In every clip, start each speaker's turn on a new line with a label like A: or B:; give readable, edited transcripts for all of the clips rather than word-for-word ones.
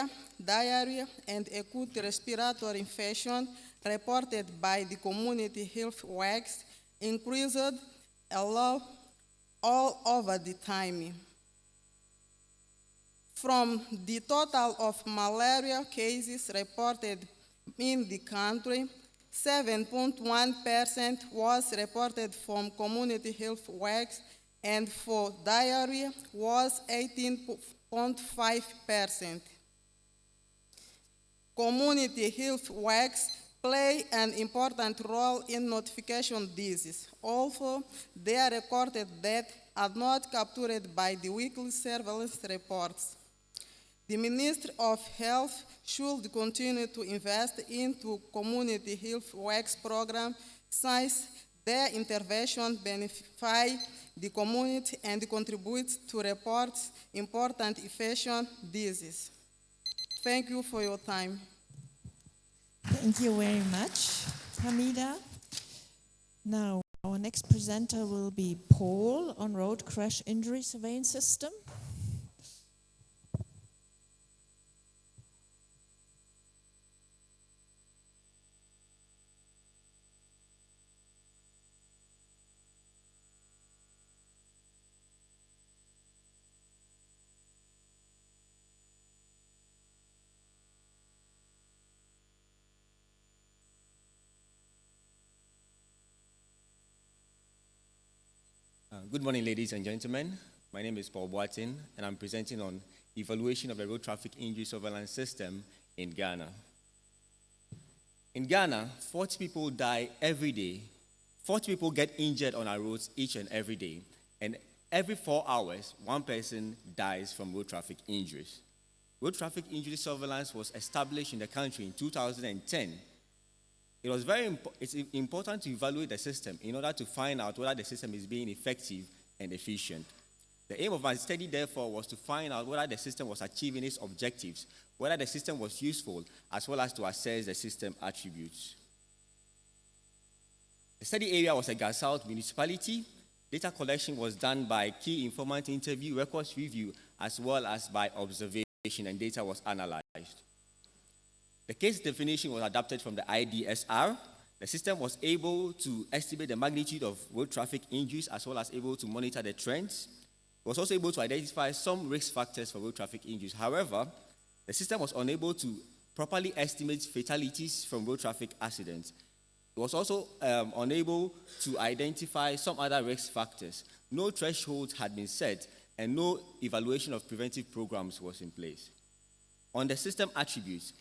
A: malaria, diarrhea, and acute respiratory infection reported by the community health works increased a lot all over the time. From the total of malaria cases reported in the country, 7.1% was reported from community health works, and for diarrhea was 18.5%. Community health works play an important role in notification disease. Also, their recorded deaths are not captured by the weekly surveillance reports. The Ministry of Health should continue to invest into community health works program since their intervention benefit the community and contribute to report important infection diseases. Thank you for your time.
B: Thank you very much, Hamida. Now, our next presenter will be Paul on road crash injury surveillance system.
C: Good morning, ladies and gentlemen. My name is Paul Boatin, and I'm presenting on evaluation of the road traffic injury surveillance system in Ghana. In Ghana, 40 people die every day. 40 people get injured on our roads each and every day. And every 4 hours, one person dies from road traffic injuries. Road traffic injury surveillance was established in the country in 2010. It's important to evaluate the system in order to find out whether the system is being effective and efficient. The aim of my study, therefore, was to find out whether the system was achieving its objectives, whether the system was useful, as well as to assess the system attributes. The study area was a Gas South municipality. Data collection was done by key informant interview, records review, as well as by observation, and data was analyzed. The case definition was adapted from the IDSR. The system was able to estimate the magnitude of road traffic injuries as well as able to monitor the trends. It was also able to identify some risk factors for road traffic injuries. However, the system was unable to properly estimate fatalities from road traffic accidents. It was also unable to identify some other risk factors. No threshold had been set, and no evaluation of preventive programs was in place. On the system attributes,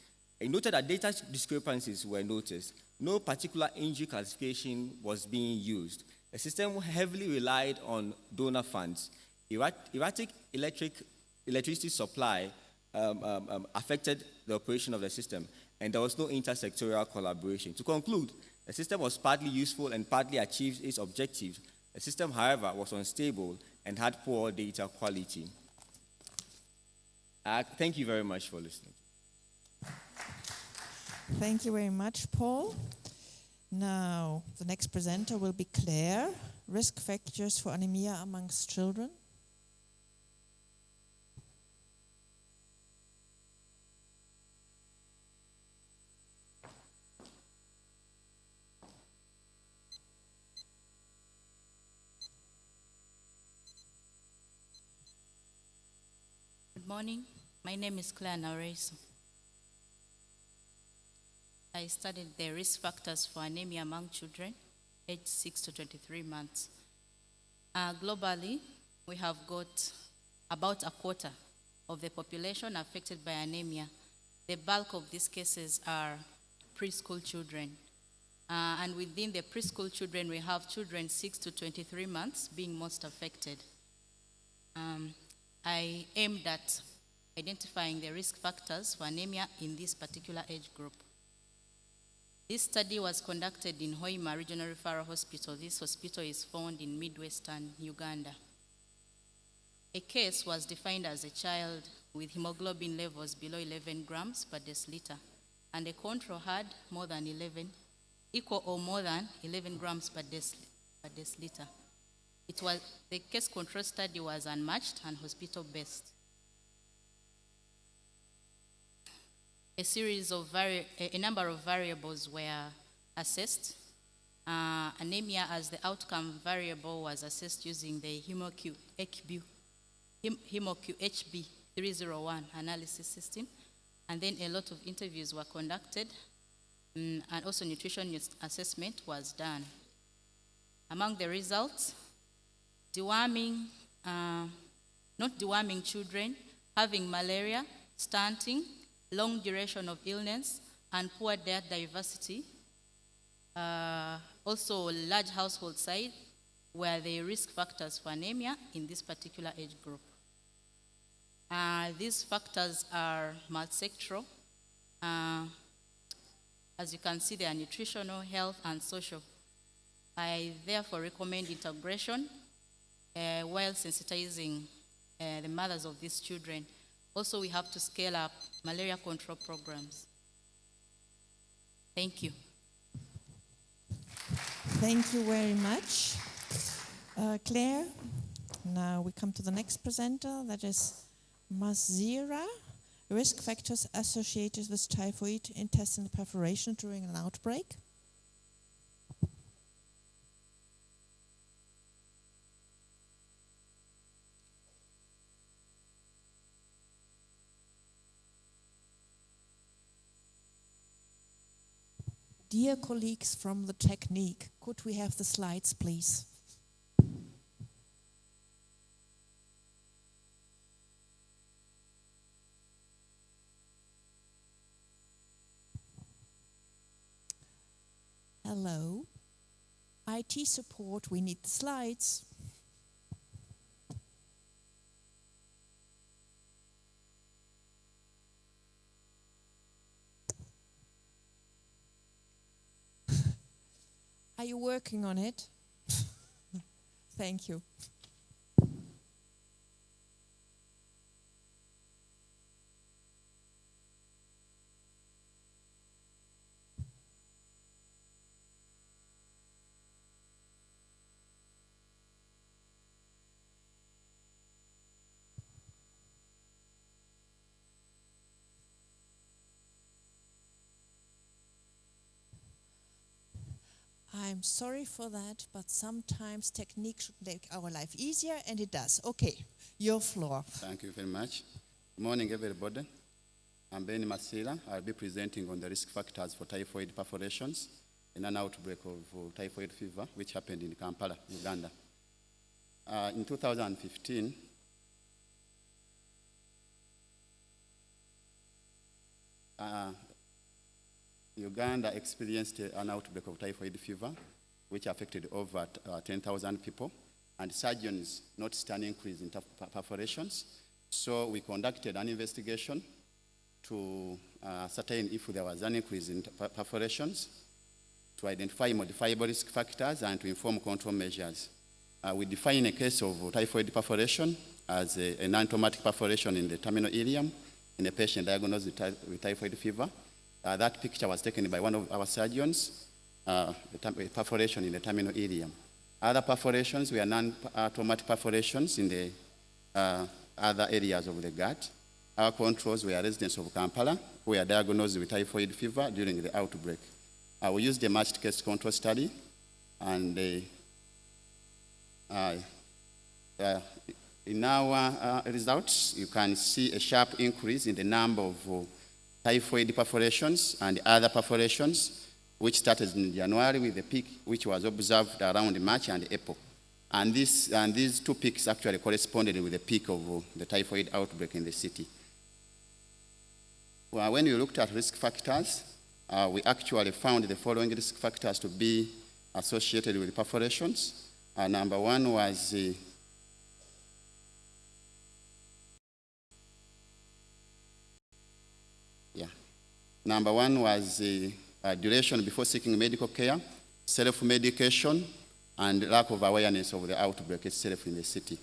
C: it noted that data discrepancies were noticed. No particular injury classification was being used. The system heavily relied on donor funds. Erratic electricity supply affected the operation of the system, and there was no intersectoral collaboration. To conclude, the system was partly useful and partly achieved its objectives. The system, however, was unstable and had poor data quality. Thank you very much for listening.
B: Thank you very much, Paul. Now, the next presenter will be Claire, risk factors for anemia amongst children.
D: Good morning. My name is Claire Nareso. I studied the risk factors for anemia among children aged 6 to 23 months. Globally, we have got about a quarter of the population affected by anemia. The bulk of these cases are preschool children. And within the preschool children, we have children 6 to 23 months being most affected. I aimed at identifying the risk factors for anemia in this particular age group. This study was conducted in Hoima Regional Referral Hospital. This hospital is found in Midwestern Uganda. A case was defined as a child with hemoglobin levels below 11 grams per deciliter, and the control had more than 11, equal or more than 11 grams per deciliter. The case control study was unmatched and hospital-based. a number of variables were assessed. Anemia as the outcome variable was assessed using the HemoQ-HB 301 analysis system. And then a lot of interviews were conducted, and also nutrition assessment was done. Among the results, not deworming children, having malaria, stunting, long duration of illness, and poor diet diversity. Also, large household size were the risk factors for anemia in this particular age group. These factors are multisectoral. As you can see, they are nutritional, health, and social. I therefore recommend integration while sensitizing the mothers of these children. Also, we have to scale up malaria control programs. Thank you.
B: Thank you very much. Claire, now we come to the next presenter, that is Mazira, risk factors associated with typhoid intestinal perforation during an outbreak. Dear colleagues from the technique, could we have the slides, please? Hello. IT support, we need the slides. Are you working on it? Thank you. I'm sorry for that, but sometimes technique should make our life easier, and it does. Okay, your floor.
E: Thank you very much. Good morning, everybody. I'm Ben Masira. I'll be presenting on the risk factors for typhoid perforations in an outbreak of typhoid fever, which happened in Kampala, Uganda. In 2015, Uganda experienced an outbreak of typhoid fever, which affected over 10,000 people, and surgeons noticed an increase in perforations. So we conducted an investigation to ascertain if there was an increase in perforations, to identify modifiable risk factors, and to inform control measures. We define a case of typhoid perforation as a non-traumatic perforation in the terminal ileum in a patient diagnosed with typhoid fever. That picture was taken by one of our surgeons, perforation in the terminal ileum. Other perforations were non-traumatic perforations in the other areas of the gut. Our controls were residents of Kampala who were diagnosed with typhoid fever during the outbreak. We used a matched case control study, and in our results, you can see a sharp increase in the number of typhoid perforations and other perforations, which started in January with a peak which was observed around March and April. And these two peaks actually corresponded with the peak of the typhoid outbreak in the city. Well, when we looked at risk factors, we actually found the following risk factors to be associated with perforations. Number one was Number one was the duration before seeking medical care, self-medication, and lack of awareness of the outbreak itself in the city.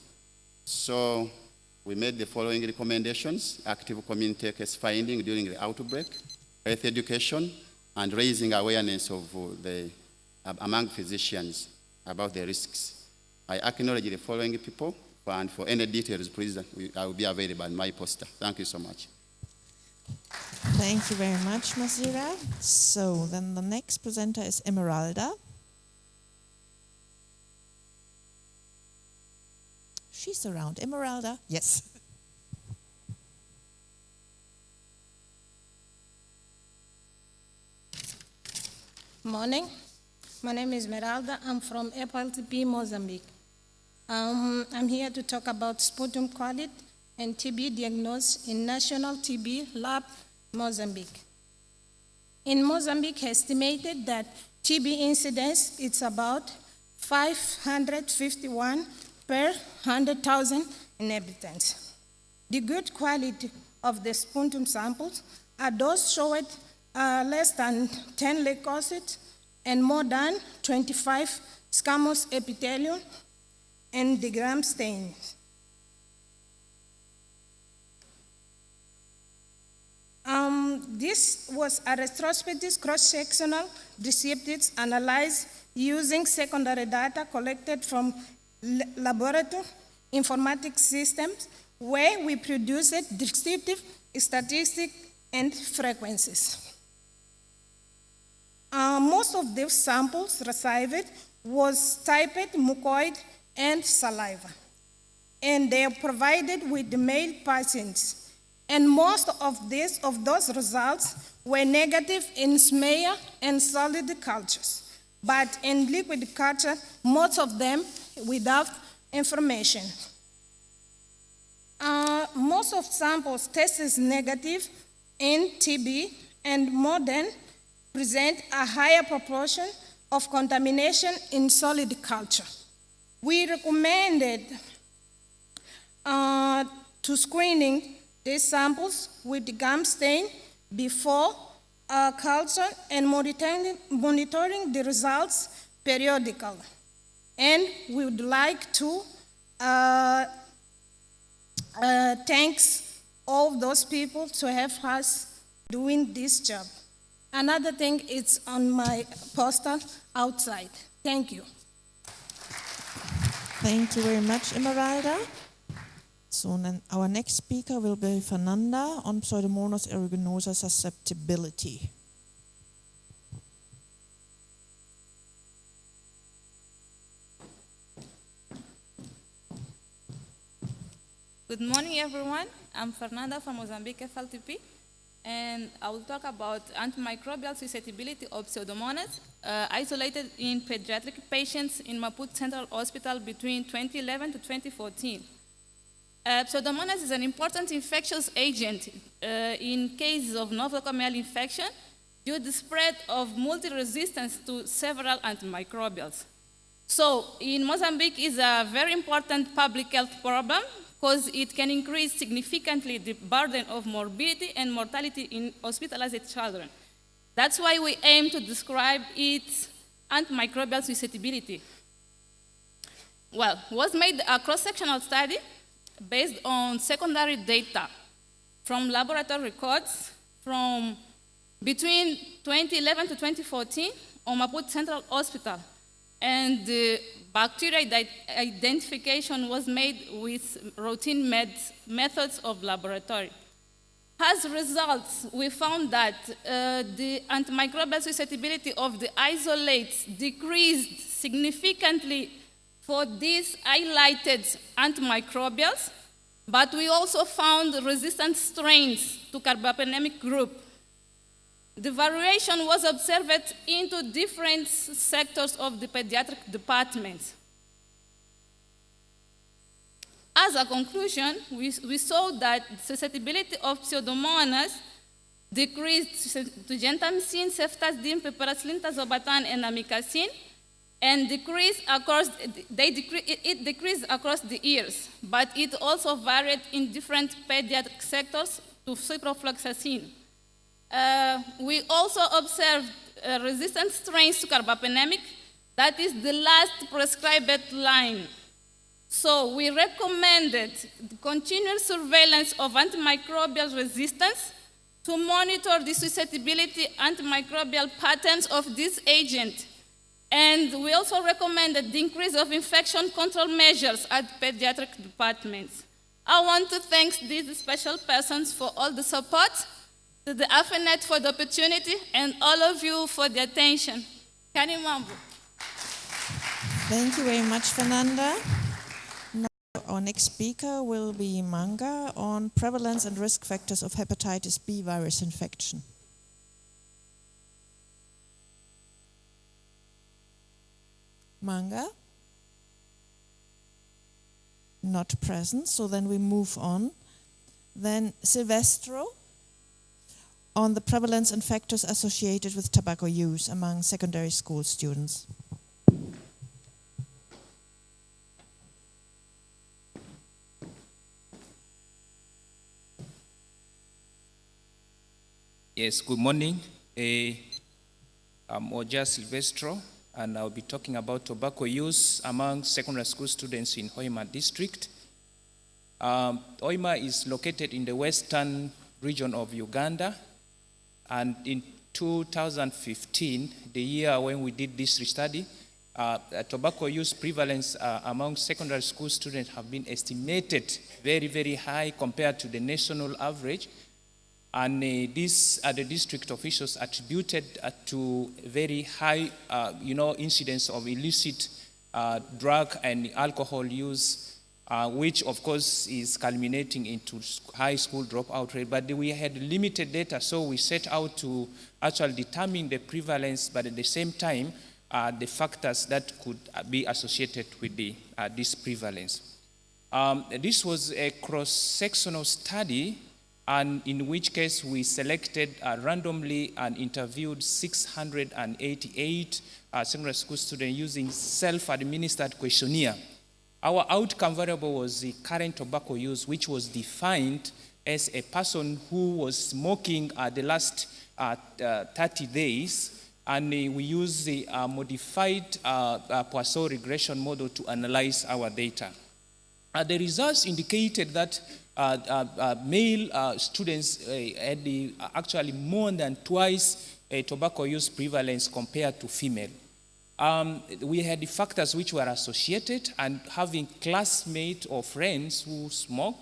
E: So we made the following recommendations: active community case finding during the outbreak, health education, and raising awareness of among physicians about the risks. I acknowledge the following people, and for any details, please, I will be available on my poster. Thank you so much.
B: Thank you very much, Masira. So then the next presenter is Emeralda. She's around. Emeralda, yes.
F: Morning. My name is Meralda. I'm from FLTP, Mozambique. I'm here to talk about sputum quality and TB diagnosis in National TB Lab, Mozambique. In Mozambique, estimated that TB incidence is about 551 per 100,000 inhabitants. The good quality of the sputum samples are those showed less than 10 leukocytes and more than 25 squamous epithelium and the gram stains. This was a retrospective cross-sectional receptors analyzed using secondary data collected from laboratory informatics systems where we produced descriptive statistics and frequencies. Most of these samples received was typed mucoid and saliva, and they are provided with the male patients. And most of those results were negative in smear and solid cultures, but in liquid culture, most of them without information. Most of samples tested negative in TB, and more than present a higher proportion of contamination in solid culture. We recommended to screening these samples with the gum stain before culture and monitoring the results periodically. And we would like to thank all those people to have us doing this job. Another thing is on my poster outside. Thank you.
B: Thank you very much, Emeralda. So then our next speaker will be Fernanda on Pseudomonas aeruginosa susceptibility.
G: Good morning, everyone. I'm Fernanda from Mozambique FLTP, and I will talk about antimicrobial susceptibility of Pseudomonas isolated in pediatric patients in Maputo Central Hospital between 2011 to 2014. Pseudomonas is an important infectious agent in cases of nosocomial infection due to the spread of multi-resistance to several antimicrobials. So in Mozambique is a very important public health problem because it can increase significantly the burden of morbidity and mortality in hospitalized children. That's why we aim to describe its antimicrobial susceptibility. Well, was made a cross-sectional study based on secondary data from laboratory records from between 2011 to 2014 on Maputo Central Hospital. And the bacteria identification was made with routine methods of laboratory. As results, we found that the antimicrobial susceptibility of the isolates decreased significantly for these highlighted antimicrobials, but we also found resistant strains to carbapenem group. The variation was observed into different sectors of the pediatric department. As a conclusion, we saw that susceptibility of Pseudomonas decreased to gentamicin, ceftazidime, piperacillin, tazobactam, and amikacin, and it decreased across the years, but it also varied in different pediatric sectors to ciprofloxacin. We also observed resistant strains to carbapenem, that is the last prescribed line. So we recommended the continuous surveillance of antimicrobial resistance to monitor the susceptibility antimicrobial patterns of this agent. And we also recommended the increase of infection control measures at pediatric departments. I want to thank these special persons for all the support to the Afenet for the opportunity, and all of you for the attention. Kani mambo.
B: Thank you very much, Fernanda. Now, our next speaker will be Manga on prevalence and risk factors of hepatitis B virus infection. Manga? Not present, so then we move on. Then Silvestro on the prevalence and factors associated with tobacco use among secondary school students.
H: Yes, good morning. I'm Oja Silvestro, and I'll be talking about tobacco use among secondary school students in Hoima district. Hoima is located in the western region of Uganda, and in 2015, the year when we did this study, tobacco use prevalence among secondary school students have been estimated very, very high compared to the national average. And this, the district officials attributed to very high, incidence of illicit drug and alcohol use, which of course is culminating into high school dropout rate. But we had limited data, so we set out to actually determine the prevalence, but at the same time, the factors that could be associated with this prevalence. This was a cross-sectional study, and in which case we selected randomly and interviewed 688 secondary school students using self-administered questionnaire. Our outcome variable was the current tobacco use, which was defined as a person who was smoking the last 30 days, and we used the modified Poisson regression model to analyze our data. The results indicated that male students had actually more than twice tobacco use prevalence compared to female. We had the factors which were associated, and having classmates or friends who smoke,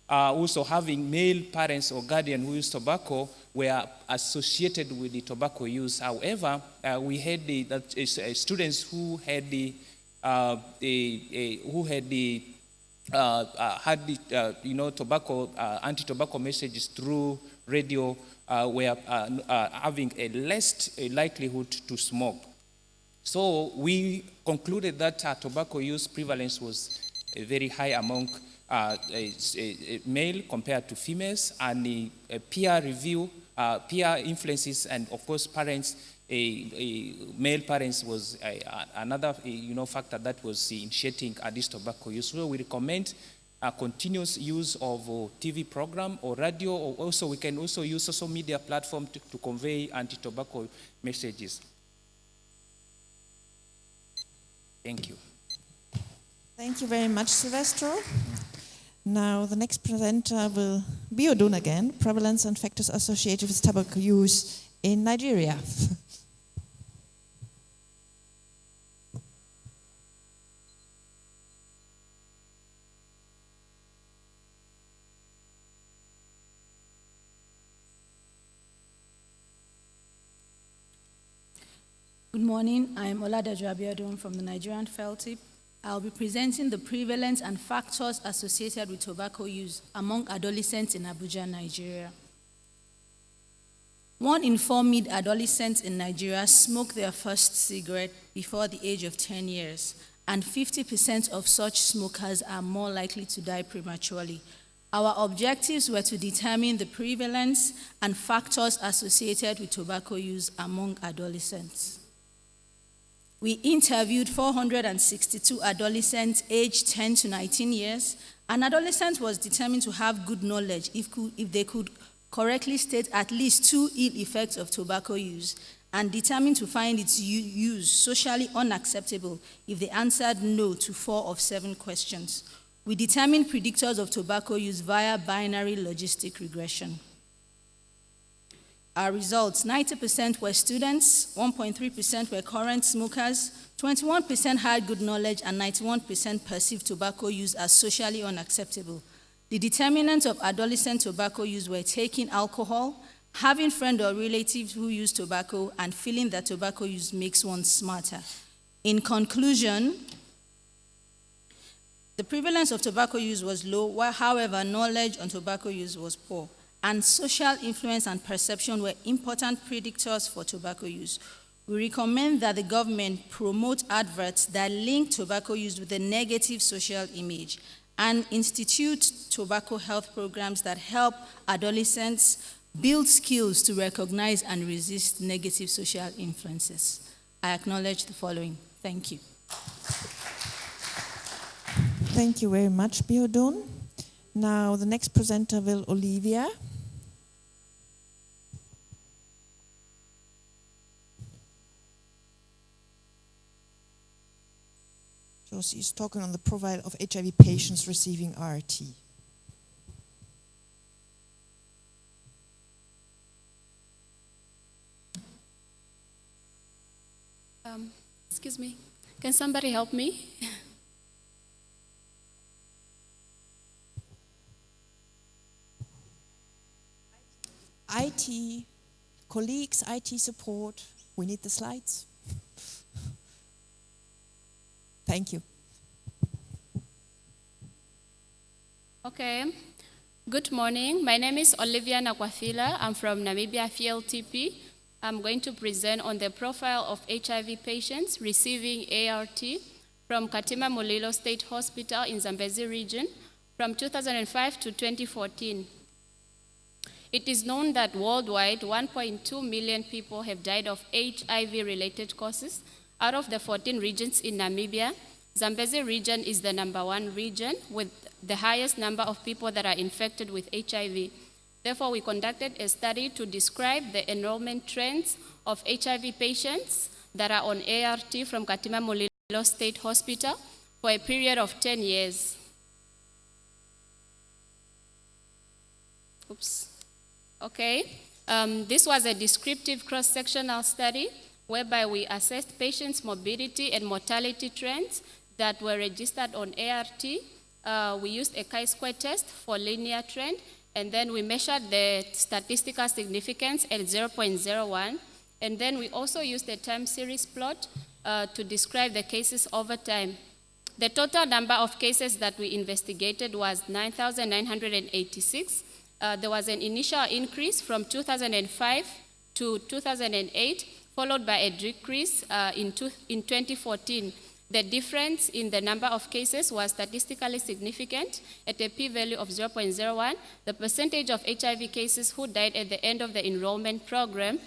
H: also having male parents or guardian who use tobacco were associated with the tobacco use. However, we had students who had tobacco anti-tobacco messages through radio were having a less likelihood to smoke. So we concluded that tobacco use prevalence was very high among male compared to females, and peer review, peer influences, and of course parents. Male parents was another factor that was initiating this tobacco use. So we recommend continuous use of TV program or radio, or also we can also use social media platform to convey anti-tobacco messages. Thank you.
B: Thank you very much, Silvestro. Now the next presenter will be Odun again, prevalence and factors associated with tobacco use in Nigeria.
I: Good morning, I'm Oladejo Abiodun from the Nigerian FELTIP. I'll be presenting the prevalence and factors associated with tobacco use among adolescents in Abuja, Nigeria. 1 in 4 mid-adolescents in Nigeria smoke their first cigarette before the age of 10 years, and 50% of such smokers are more likely to die prematurely. Our objectives were to determine the prevalence and factors associated with tobacco use among adolescents. We interviewed 462 adolescents aged 10 to 19 years. An adolescent was determined to have good knowledge if they could correctly state at least 2 ill effects of tobacco use, and determined to find its use socially unacceptable if they answered no to 4 of 7 questions. We determined predictors of tobacco use via binary logistic regression. Our results: 90% were students, 1.3% were current smokers, 21% had good knowledge, and 91% perceived tobacco use as socially unacceptable. The determinants of adolescent tobacco use were taking alcohol, having friends or relatives who use tobacco, and feeling that tobacco use makes one smarter. In conclusion, the prevalence of tobacco use was low, while, however, knowledge on tobacco use was poor, and social influence and perception were important predictors for tobacco use. We recommend that the government promote adverts that link tobacco use with a negative social image and institute tobacco health programs that help adolescents build skills to recognize and resist negative social influences. I acknowledge the following. Thank you.
B: Thank you very much, Biodun. Now the next presenter will Olivia. So she's talking on the profile of HIV patients receiving RT.
J: Excuse me. Can somebody help me?
B: IT, colleagues, IT support. We need the slides. Thank you.
J: Okay. Good morning. My name is Olivia Nakwafila. I'm from Namibia FLTP. I'm going to present on the profile of HIV patients receiving ART from Katima Mulilo State Hospital in Zambezi region from 2005 to 2014. It is known that worldwide, 1.2 million people have died of HIV-related causes. Out of the 14 regions in Namibia, Zambezi region is the #1 region with the highest number of people that are infected with HIV. Therefore, we conducted a study to describe the enrollment trends of HIV patients that are on ART from Katima Mulilo State Hospital for a period of 10 years. Oops. Okay. This was a descriptive cross-sectional study whereby we assessed patients' morbidity and mortality trends that were registered on ART. We used a chi-square test for linear trend, and then we measured the statistical significance at 0.01. And then we also used a time series plot to describe the cases over time. The total number of cases that we investigated was 9,986. There was an initial increase from 2005 to 2008, followed by a decrease in 2014. The difference in the number of cases was statistically significant at a p-value of 0.01. The percentage of HIV cases who died at the end of the enrollment program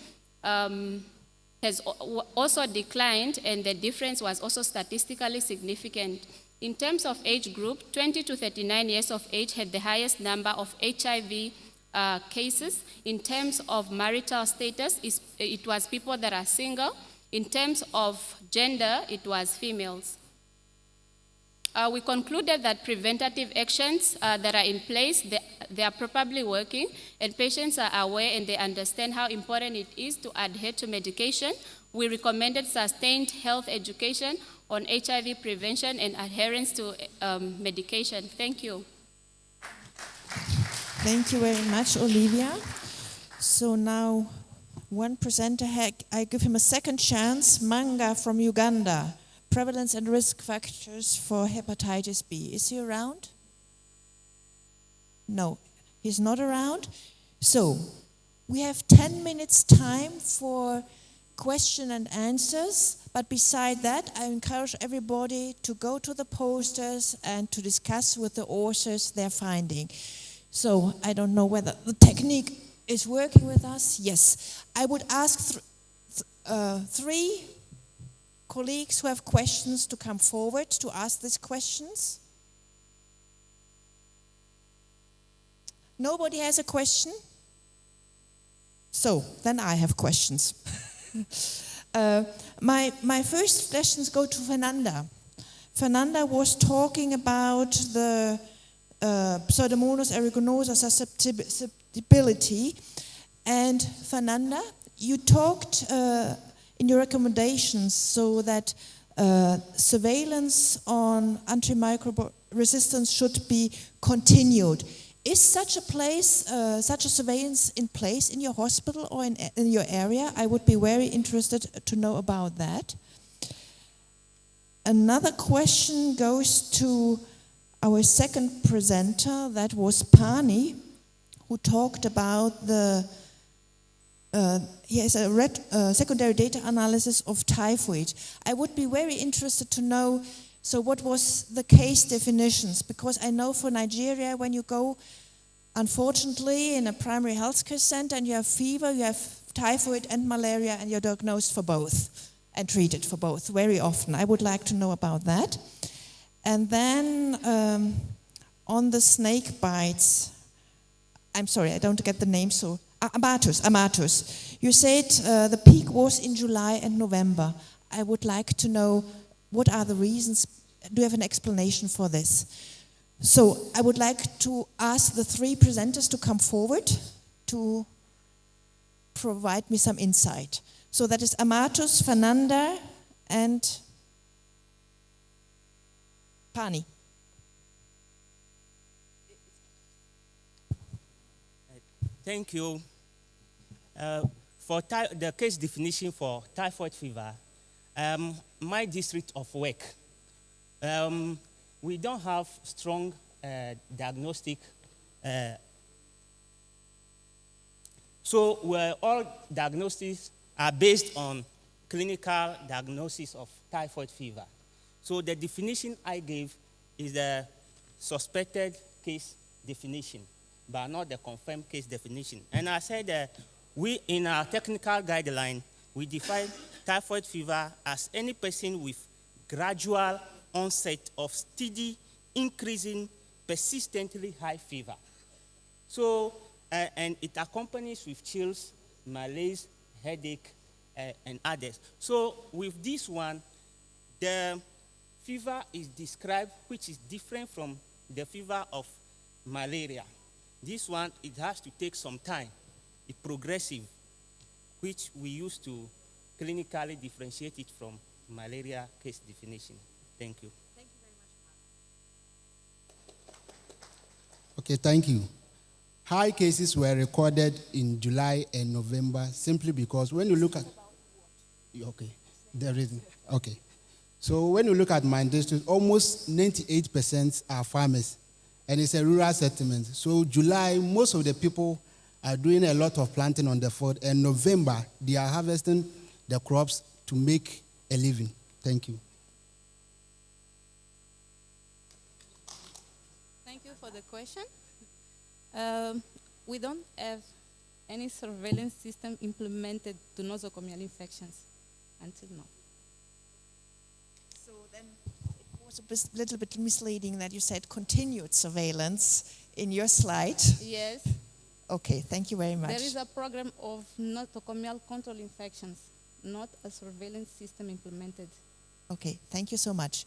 J: has also declined, and the difference was also statistically significant. In terms of age group, 20 to 39 years of age had the highest number of HIV cases. In terms of marital status, it was people that are single. In terms of gender, it was females. We concluded that preventative actions that are in place, they are probably working, and patients are aware and they understand how important it is to adhere to medication. We recommended sustained health education on HIV prevention and adherence to medication. Thank you.
B: Thank you very much, Olivia. So now, one presenter, I give him a second chance. Manga from Uganda, prevalence and risk factors for hepatitis B. Is he around? No, he's not around. So we have 10 minutes time for question and answers. But beside that, I encourage everybody to go to the posters and to discuss with the authors their finding. So I don't know whether the technique is working with us. Yes. I would ask three colleagues who have questions to come forward to ask these questions. Nobody has a question? So, then I have questions. My first questions go to Fernanda. Fernanda was talking about the Pseudomonas aeruginosa susceptibility. And Fernanda, you talked in your recommendations so that surveillance on antimicrobial resistance should be continued. Is such a place, such a surveillance in place in your hospital or in your area? I would be very interested to know about that. Another question goes to our second presenter, that was Pani, who talked about the secondary data analysis of typhoid. I would be very interested to know, so what was the case definitions? Because I know for Nigeria, when you go, unfortunately, in a primary healthcare center and you have fever, you have typhoid and malaria, and you're diagnosed for both and treated for both very often. I would like to know about that. And then on the snake bites, I'm sorry, I don't get the name, so Amatus. You said the peak was in July and November. I would like to know what are the reasons. Do you have an explanation for this? So I would like to ask the three presenters to come forward to provide me some insight. So that is Amatus, Fernanda, and Pani.
K: Thank you. For the case definition for typhoid fever, my district of work, we don't have strong diagnostic. So all diagnoses are based on clinical diagnosis of typhoid fever. So the definition I gave is the suspected case definition, but not the confirmed case definition. And I said we, in our technical guideline, we define typhoid fever as any person with gradual onset of steady, increasing, persistently high fever. So, and it accompanies with chills, malaise, headache, and others. So with this one, the fever is described, which is different from the fever of malaria. This one, it has to take some time. It's progressive, which we use to clinically differentiate it from malaria case definition. Thank you.
B: Thank you very much.
L: Okay, thank you. High cases were recorded in July and November simply because when you look at... Okay, there isn't. Okay. So when you look at my district, almost 98% are farmers, and it's a rural settlement. So July, most of the people are doing a lot of planting on the field, and November, they are harvesting the crops to make a living. Thank you.
G: Thank you for the question. We don't have any surveillance system implemented to nosocomial infections until now.
B: So then it was a little bit misleading that you said continued surveillance in your slide.
G: Yes.
B: Okay, thank you very much.
G: There is a program of nosocomial control infections, not a surveillance system implemented.
B: Okay, thank you so much.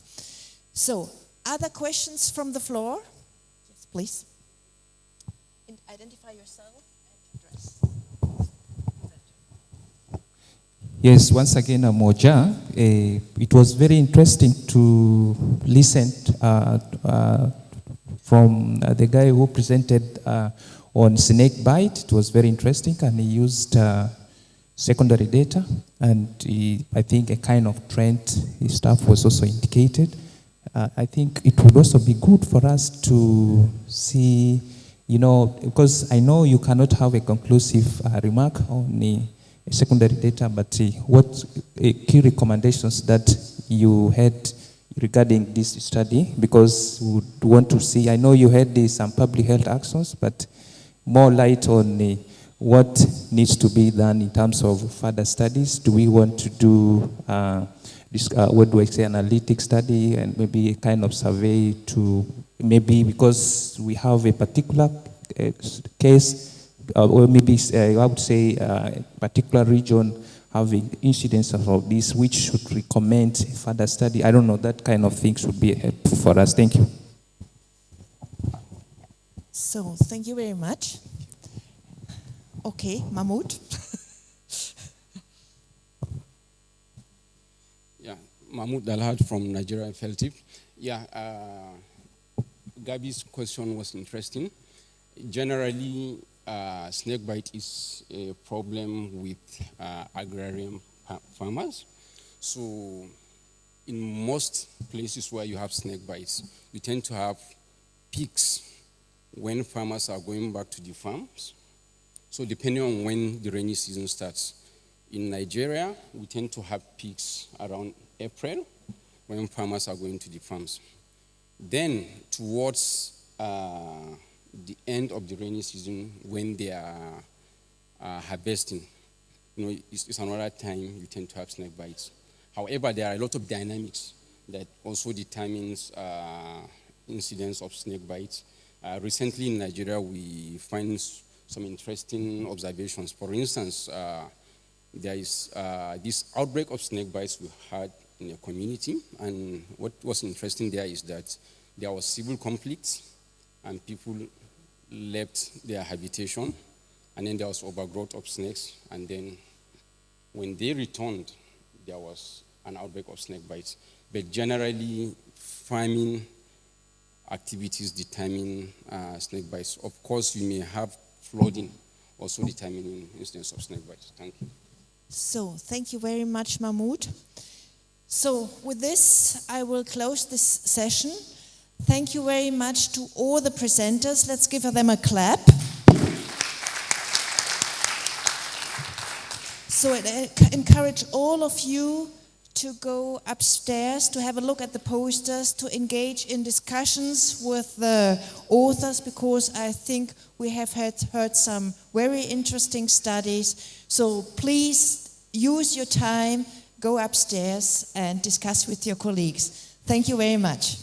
B: So, other questions from the floor? Yes, please. Identify yourself and address.
M: Yes, once again, I'm Moja. It was very interesting to listen from the guy who presented on snake bite. It was very interesting, and he used secondary data, and I think a kind of trend stuff was also indicated. I think it would also be good for us to see, you know, because I know you cannot have a conclusive remark on the secondary data, but what key recommendations that you had regarding this study, because we would want to see, I know you had some public health actions, but more light on what needs to be done in terms of further studies. Do we want to do this, what do I say, analytic study, and maybe a kind of survey to maybe, because we have a particular case, or maybe I would say a particular region having incidents of this, which should recommend further study. I don't know, that kind of things would be helpful for us. Thank you.
B: So, thank you very much. Okay, Mahmoud.
N: Yeah, Mahmoud Dalhad from Nigeria FLTIP. Yeah, Gabi's question was interesting. Generally, snake bite is a problem with agrarian farmers. So in most places where you have snake bites, you tend to have peaks when farmers are going back to the farms. So depending on when the rainy season starts. In Nigeria, we tend to have peaks around April when farmers are going to the farms. Then towards the end of the rainy season, when they are harvesting, it's another time you tend to have snake bites. However, there are a lot of dynamics that also determines incidence of snake bites. Recently in Nigeria, we find some interesting observations. For instance, there is this outbreak of snake bites we had in a community, and what was interesting there is that there was civil conflict, and people left their habitation, and then there was overgrowth of snakes, and then when they returned, there was an outbreak of snake bites. But generally, farming activities determine snake bites. Of course, you may have flooding also determining incidence of snake bites. Thank you.
B: So, thank you very much, Mahmoud. So, with this, I will close this session. Thank you very much to all the presenters. Let's give them a clap. So, I encourage all of you to go upstairs, to have a look at the posters, to engage in discussions with the authors, because I think we have heard some very interesting studies. So please use your time, go upstairs and discuss with your colleagues. Thank you very much.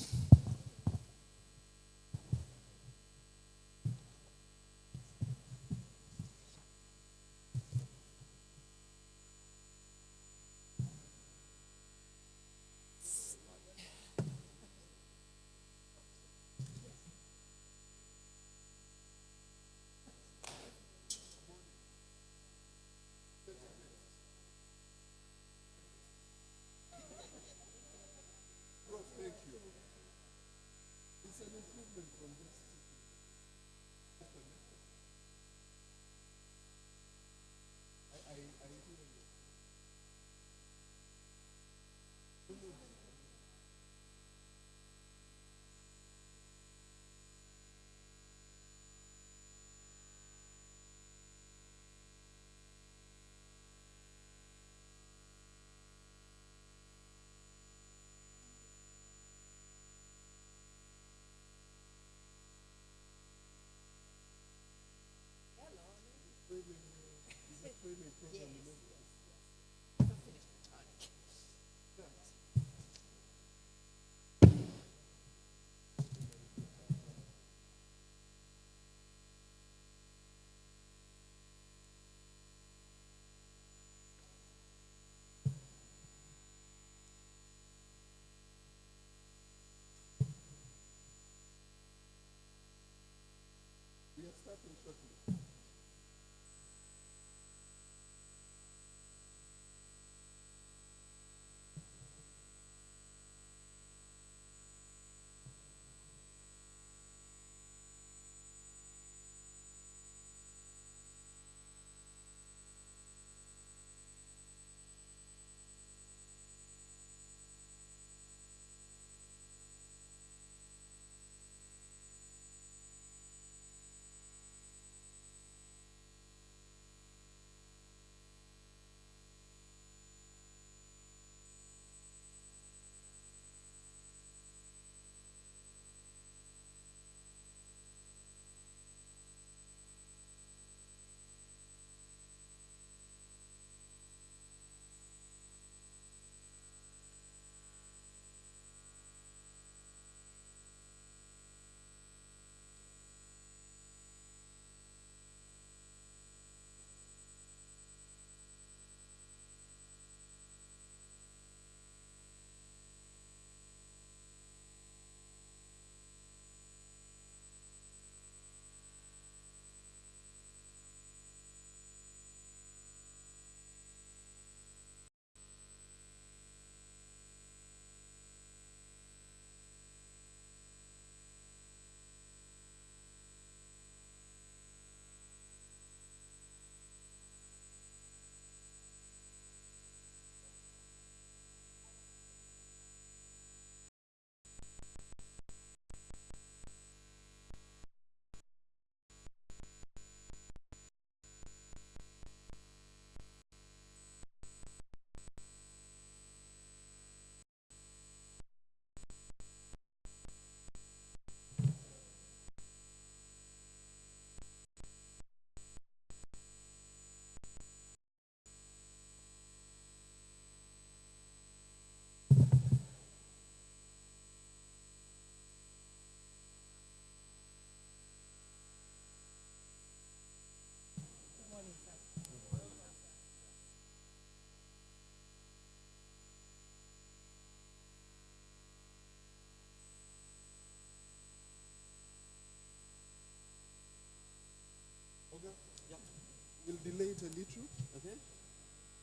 O: it a little.
E: Okay.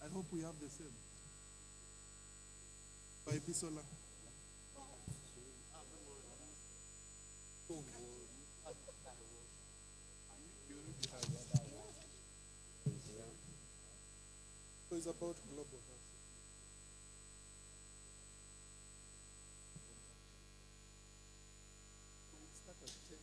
O: I hope we have the same. By Bisola. So it's about global health. Start at 10.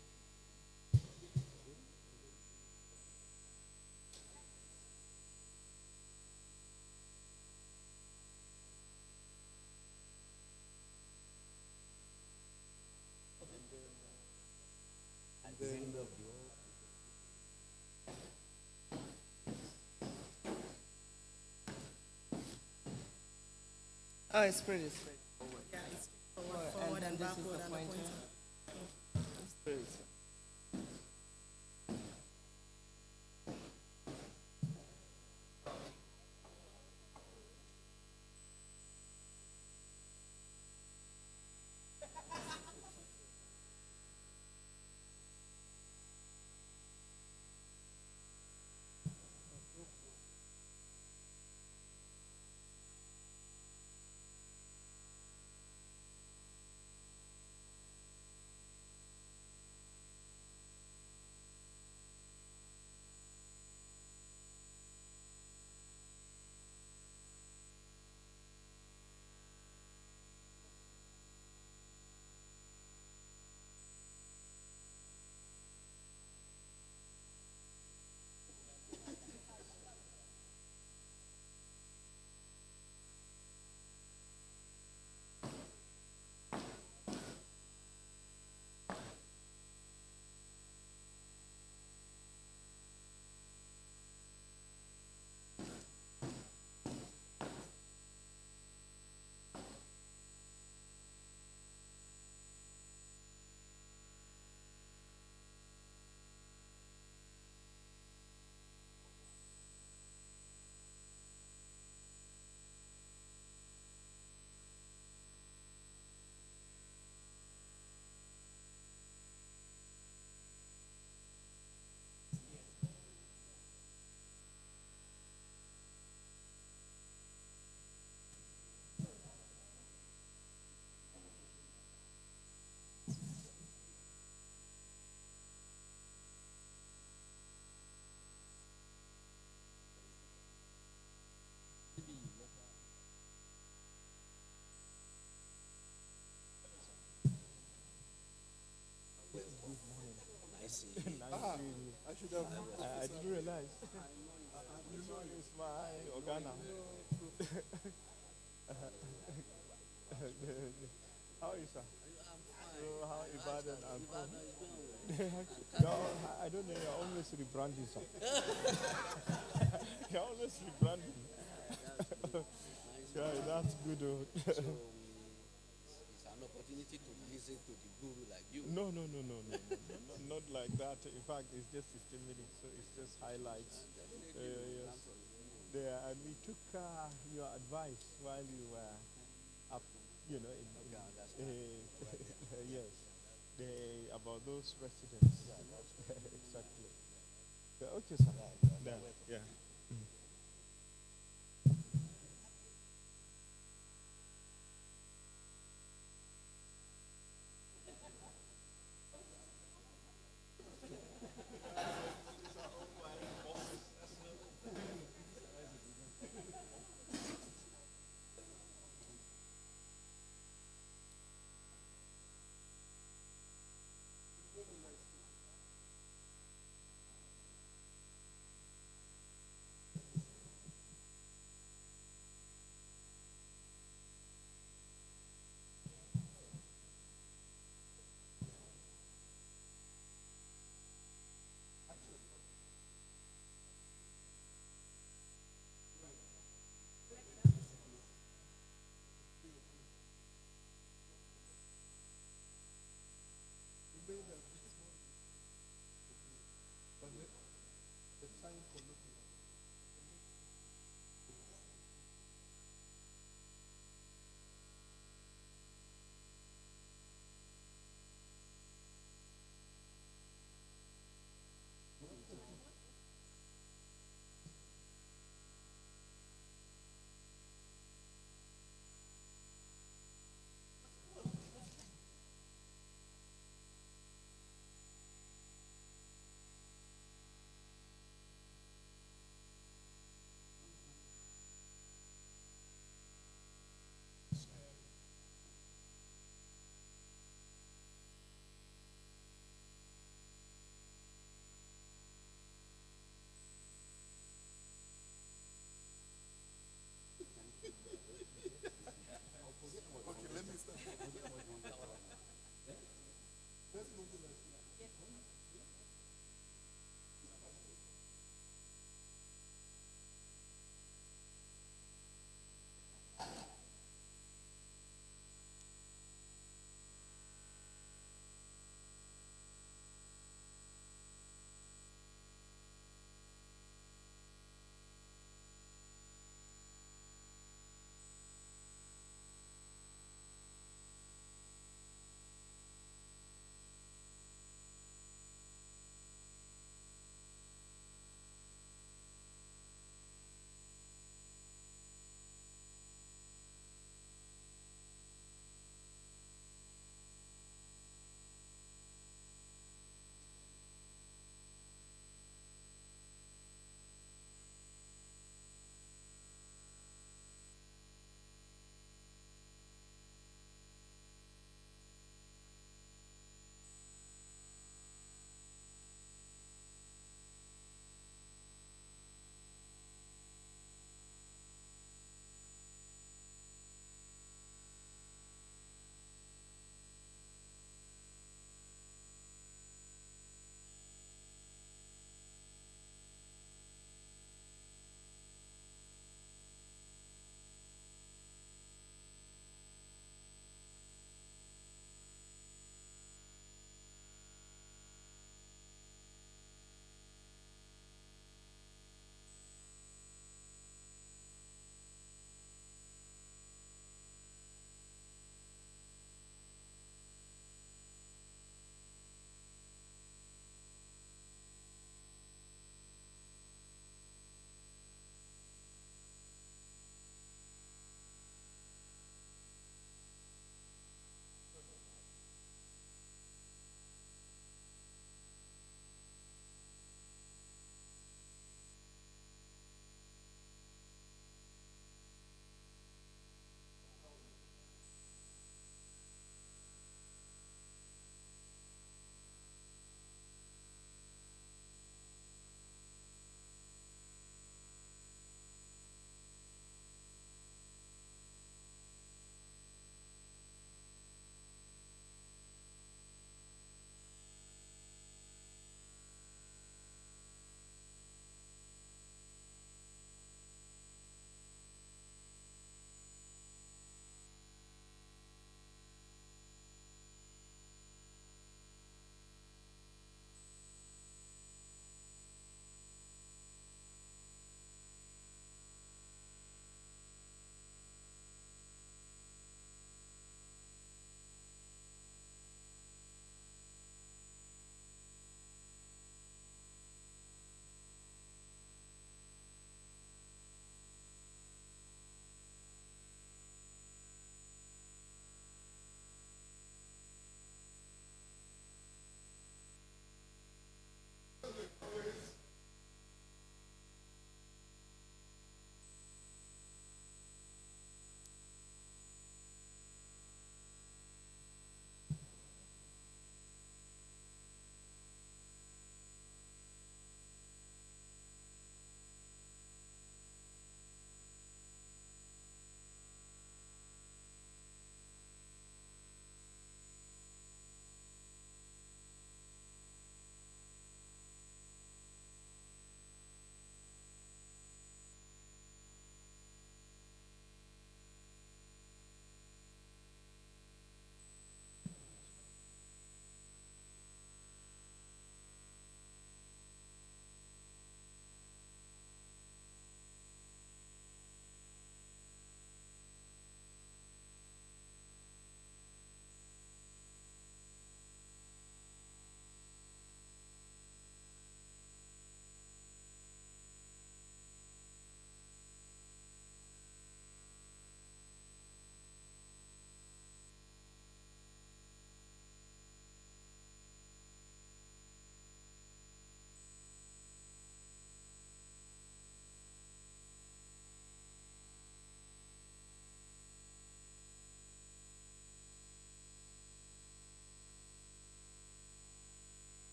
A: Oh, it's pretty straight.
F: Yeah, it's forward and
A: this is
F: backward
A: the
F: and the
A: pointer.
F: pointer.
A: Straight.
O: I should have.
P: I didn't realize. This one is my organa. How is that? So how Ibadan and no, I don't know. You're always rebranding, sir. You're always rebranding. Yeah, that's good.
Q: So it's an opportunity to listen to the guru like you.
P: No, not like that. In fact, it's just 15 minutes, so it's just highlights. Yes. There, and we took your advice while you were up, in yes, about those residents. Exactly. Okay, sir. Yeah.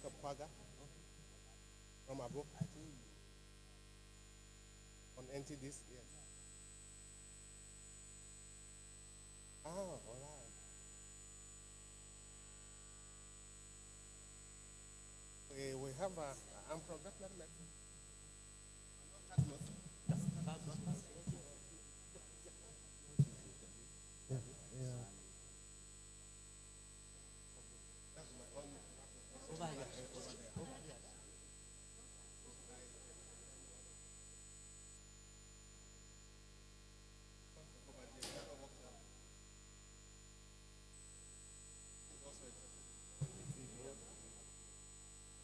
R: make a quagga from above? On empty disc, yes. Ah, all right. We have I'm from veterinary medicine.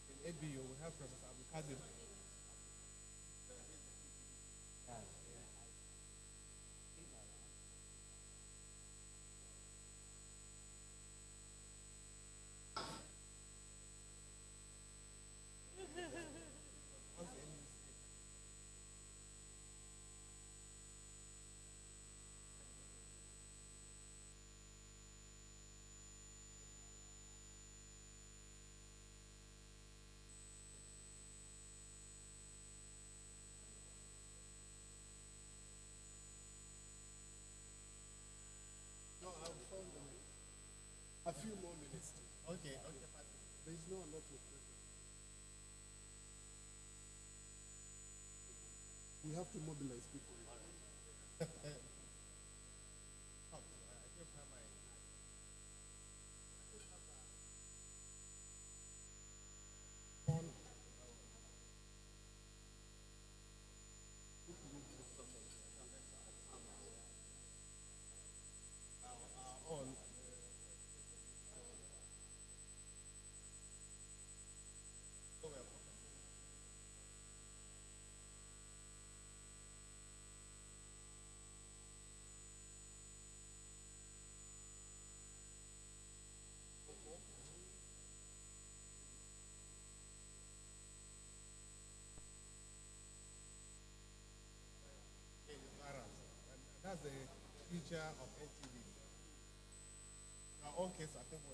R: In ABU, we have Professor Abdulkadir. No, I'll phone them. A few more minutes. Okay, okay. There is no lot of pressure. We have to mobilize people. That's the future of NTV. In our own case, I think we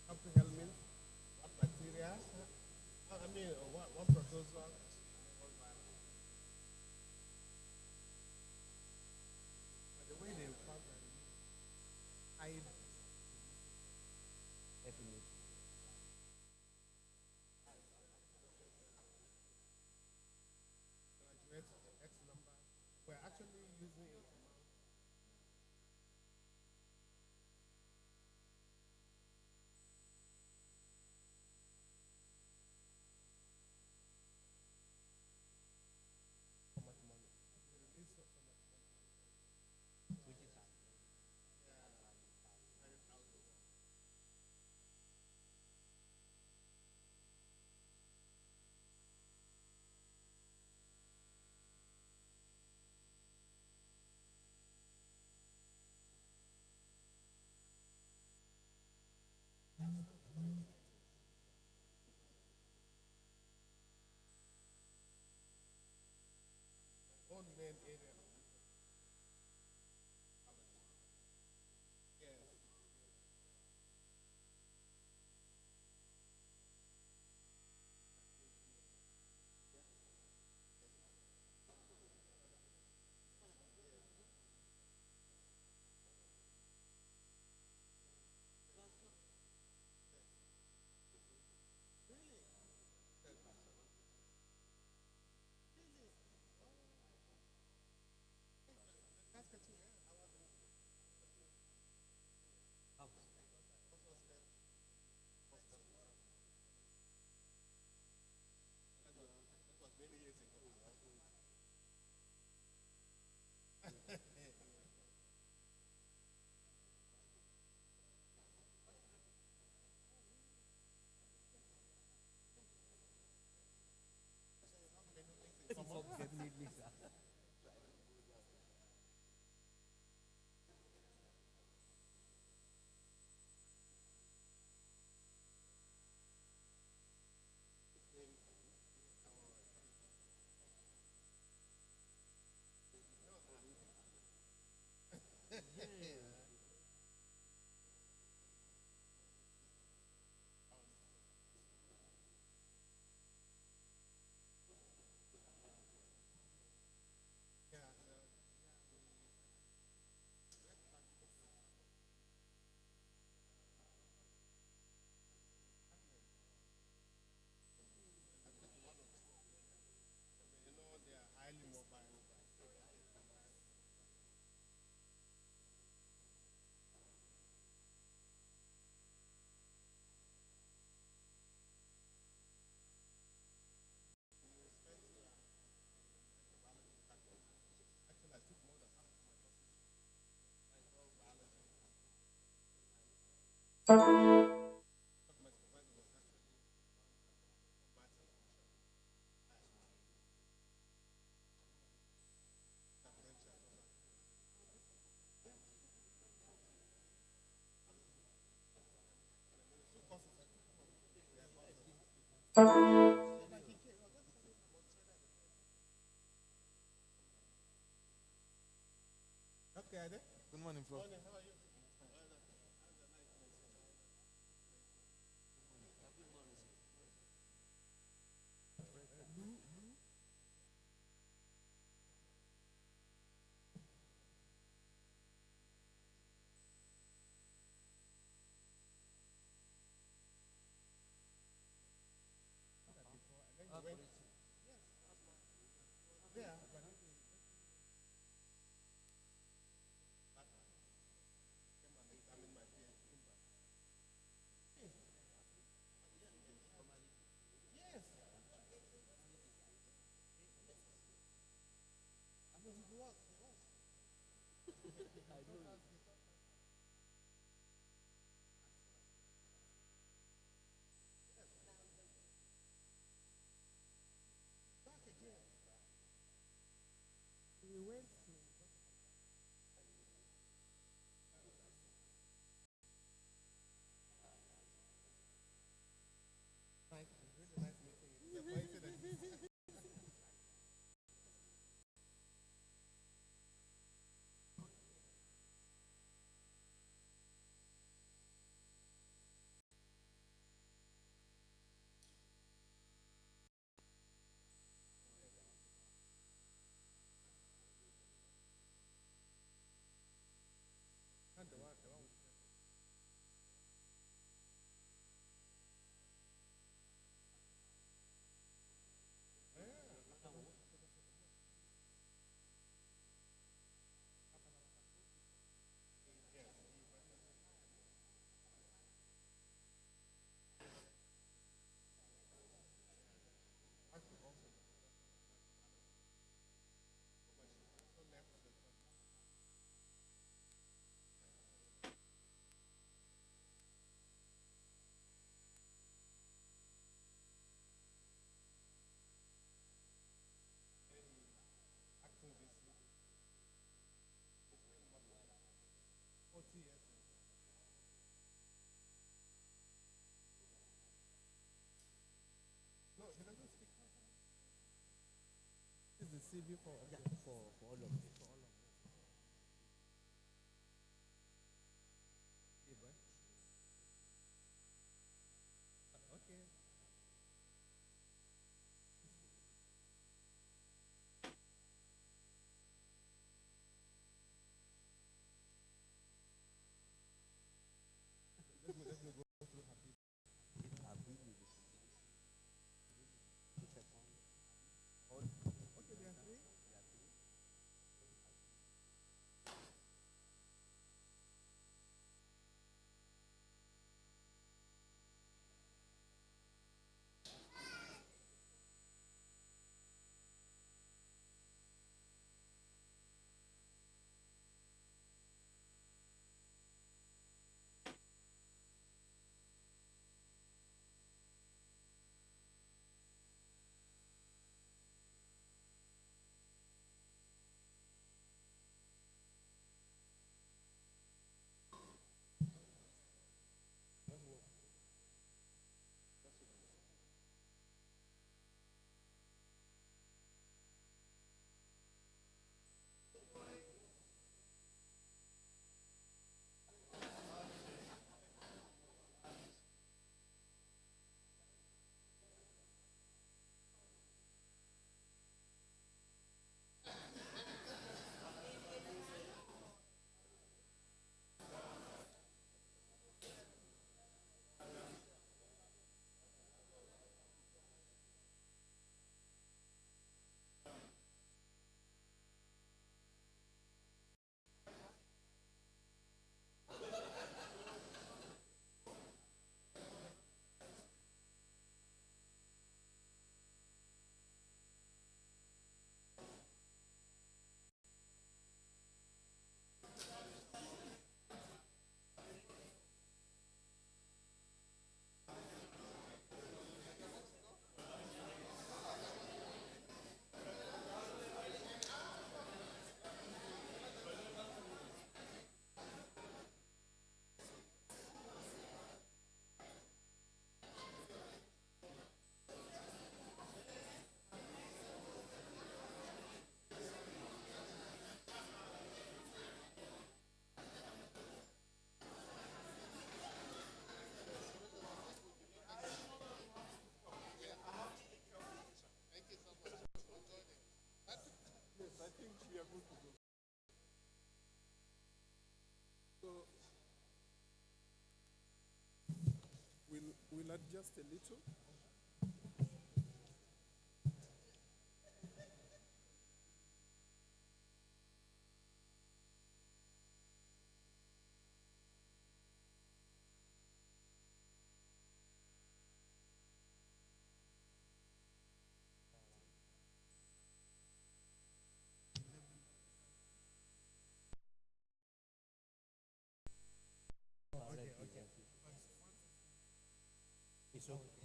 R: have to help me. What bacteria? I mean, one protozoa. But the way they found that, definitely. Graduate X number. We're actually using it. How much money? It is so much money. Which is
O: Good morning, Prof. This is the CV for all of you. Okay. Let me go through happy. Okay, there are three.
R: will adjust a little.
O: It's okay.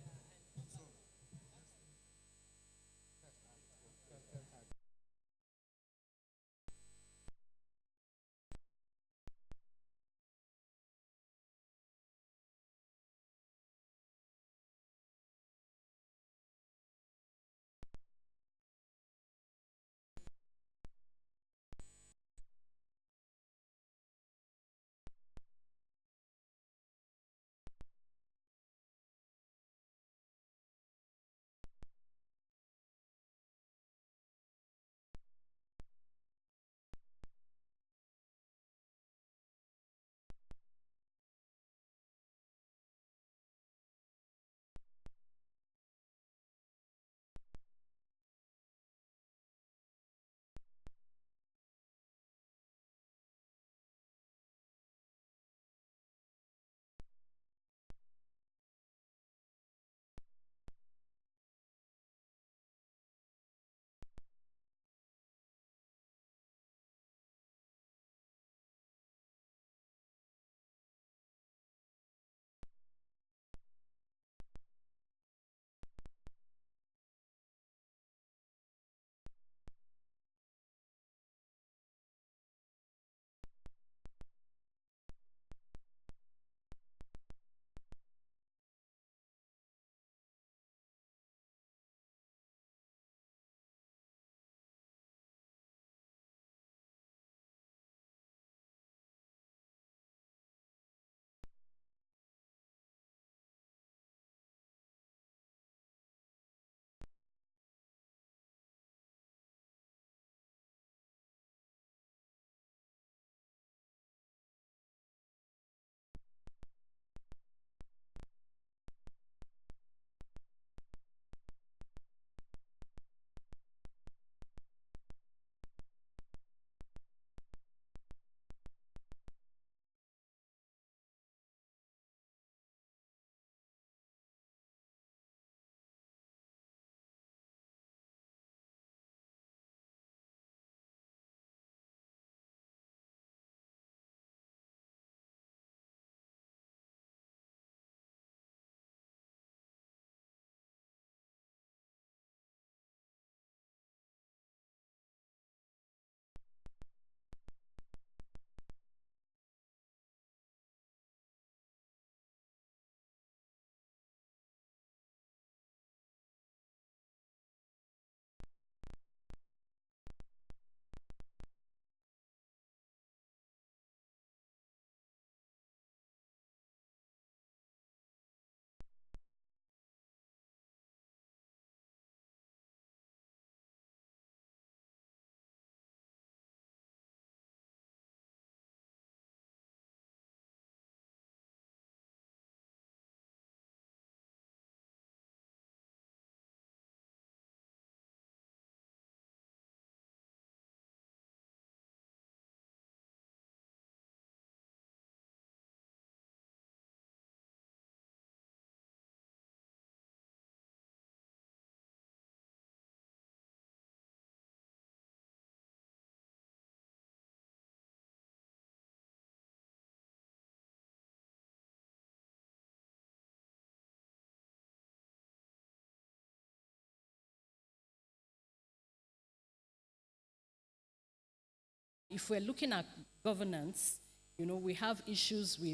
S: If we're looking at governance, we have issues with